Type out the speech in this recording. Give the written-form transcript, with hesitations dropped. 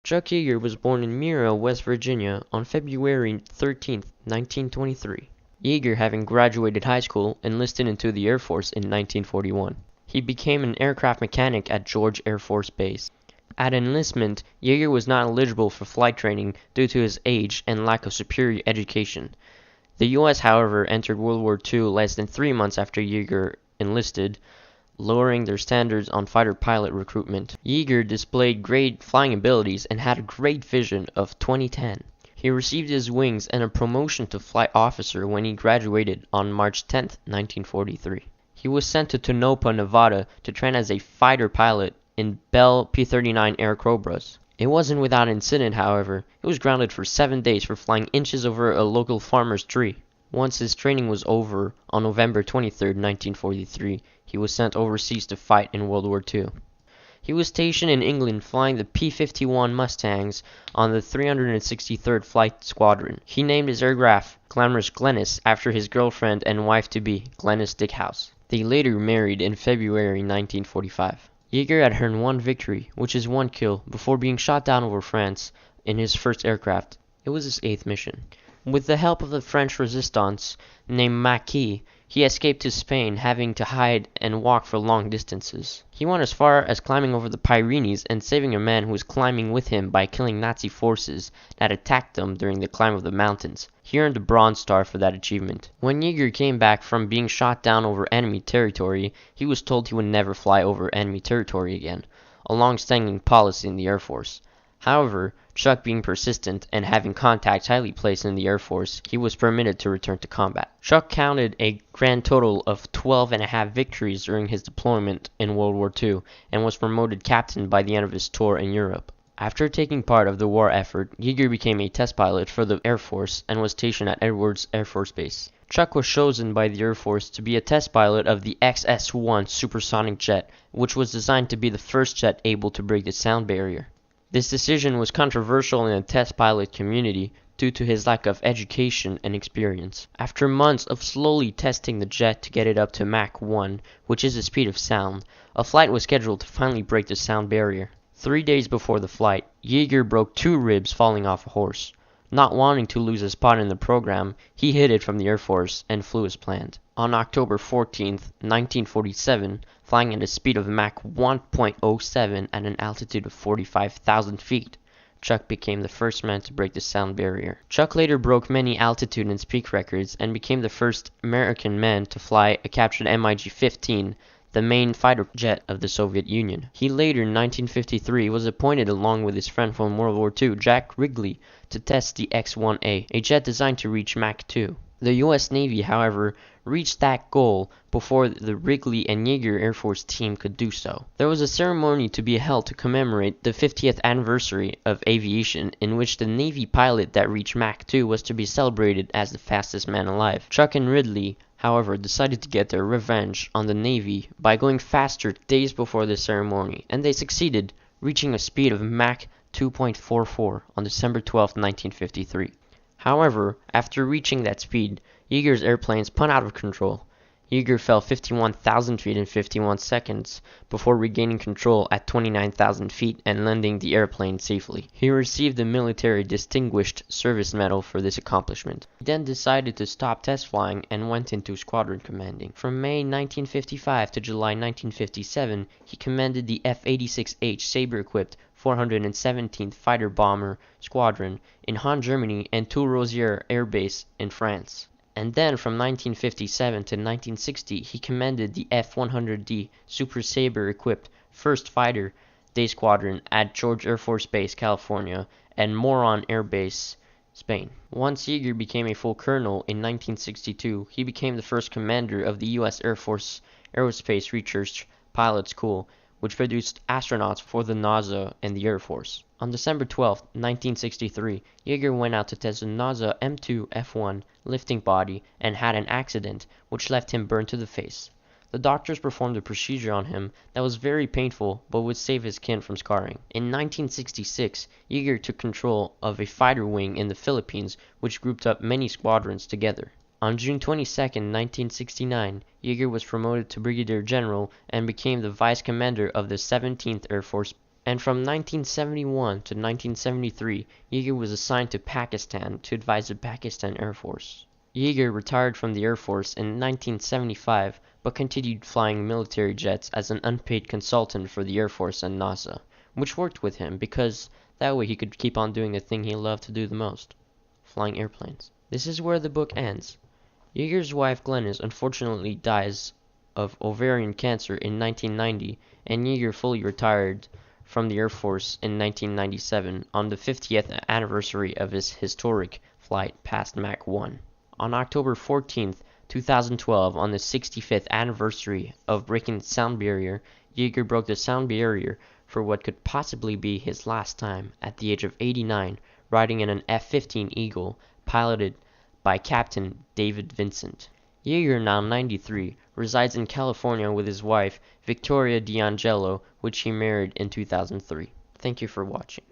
Chuck Yeager was born in Mira, West Virginia on February 13, 1923. Yeager, having graduated high school, enlisted into the Air Force in 1941. He became an aircraft mechanic at George Air Force Base. At enlistment, Yeager was not eligible for flight training due to his age and lack of superior education. The U.S., however, entered World War II less than 3 months after Yeager enlisted, lowering their standards on fighter pilot recruitment. Yeager displayed great flying abilities and had a great vision of 2010. He received his wings and a promotion to flight officer when he graduated on March 10, 1943. He was sent to Tonopah, Nevada to train as a fighter pilot in Bell P-39 Airacobras. It wasn't without incident, however. He was grounded for 7 days for flying inches over a local farmer's tree. Once his training was over, on November 23, 1943, he was sent overseas to fight in World War II. He was stationed in England flying the P-51 Mustangs on the 363rd Flight Squadron. He named his aircraft Glamorous Glennis after his girlfriend and wife-to-be, Glennis Dickhouse. They later married in February 1945. Yeager had earned 1 victory, which is 1 kill, before being shot down over France in his first aircraft. It was his 8th mission. With the help of the French resistance named Maquis, he escaped to Spain, having to hide and walk for long distances. He went as far as climbing over the Pyrenees and saving a man who was climbing with him by killing Nazi forces that attacked them during the climb of the mountains. He earned the Bronze Star for that achievement. When Yeager came back from being shot down over enemy territory, he was told he would never fly over enemy territory again, a long-standing policy in the Air Force. However, Chuck being persistent and having contacts highly placed in the Air Force, he was permitted to return to combat. Chuck counted a grand total of 12.5 victories during his deployment in World War II and was promoted captain by the end of his tour in Europe. After taking part of the war effort, Yeager became a test pilot for the Air Force and was stationed at Edwards Air Force Base. Chuck was chosen by the Air Force to be a test pilot of the XS-1 supersonic jet, which was designed to be the first jet able to break the sound barrier. This decision was controversial in the test pilot community due to his lack of education and experience. After months of slowly testing the jet to get it up to Mach 1, which is the speed of sound, a flight was scheduled to finally break the sound barrier. 3 days before the flight, Yeager broke 2 ribs falling off a horse. Not wanting to lose a spot in the program, he hid it from the Air Force and flew as planned. On October 14, 1947, flying at a speed of Mach 1.07 at an altitude of 45,000 feet, Chuck became the first man to break the sound barrier. Chuck later broke many altitude and speed records and became the first American man to fly a captured MiG-15, the main fighter jet of the Soviet Union. He later, in 1953, was appointed along with his friend from World War II, Jack Wrigley, to test the X-1A, a jet designed to reach Mach 2. The U.S. Navy, however, reached that goal before the Wrigley and Yeager Air Force team could do so. There was a ceremony to be held to commemorate the 50th anniversary of aviation, in which the Navy pilot that reached Mach 2 was to be celebrated as the fastest man alive. Chuck and Ridley, however, decided to get their revenge on the Navy by going faster days before the ceremony, and they succeeded, reaching a speed of Mach 2.44 on December 12, 1953. However, after reaching that speed, Yeager's airplane spun out of control. Yeager fell 51,000 feet in 51 seconds before regaining control at 29,000 feet and landing the airplane safely. He received the Military Distinguished Service Medal for this accomplishment. He then decided to stop test flying and went into squadron commanding. From May 1955 to July 1957, he commanded the F-86H Sabre-equipped 417th Fighter Bomber Squadron in Han, Germany, and Toul-Rosières Air Base in France. And then from 1957 to 1960, he commanded the F-100D Super Sabre-equipped 1st Fighter Day Squadron at George Air Force Base, California, and Moron Air Base, Spain. Once Yeager became a full colonel in 1962, he became the first commander of the U.S. Air Force Aerospace Research Pilot School, which produced astronauts for the NASA and the Air Force. On December 12, 1963, Yeager went out to test the NASA M2F1 lifting body and had an accident which left him burned to the face. The doctors performed a procedure on him that was very painful but would save his skin from scarring. In 1966, Yeager took control of a fighter wing in the Philippines which grouped up many squadrons together. On June 22, 1969, Yeager was promoted to Brigadier General and became the Vice Commander of the 17th Air Force And from 1971 to 1973, Yeager was assigned to Pakistan to advise the Pakistan Air Force. Yeager retired from the Air Force in 1975, but continued flying military jets as an unpaid consultant for the Air Force and NASA, which worked with him because that way he could keep on doing the thing he loved to do the most, flying airplanes. This is where the book ends. Yeager's wife Glennis unfortunately dies of ovarian cancer in 1990, and Yeager fully retired from the Air Force in 1997 on the 50th anniversary of his historic flight past Mach 1. On October 14, 2012, on the 65th anniversary of breaking the sound barrier, Yeager broke the sound barrier for what could possibly be his last time at the age of 89, riding in an F-15 Eagle piloted by Captain David Vincent. Yeager, now 93, resides in California with his wife, Victoria D'Angelo, which he married in 2003. Thank you for watching.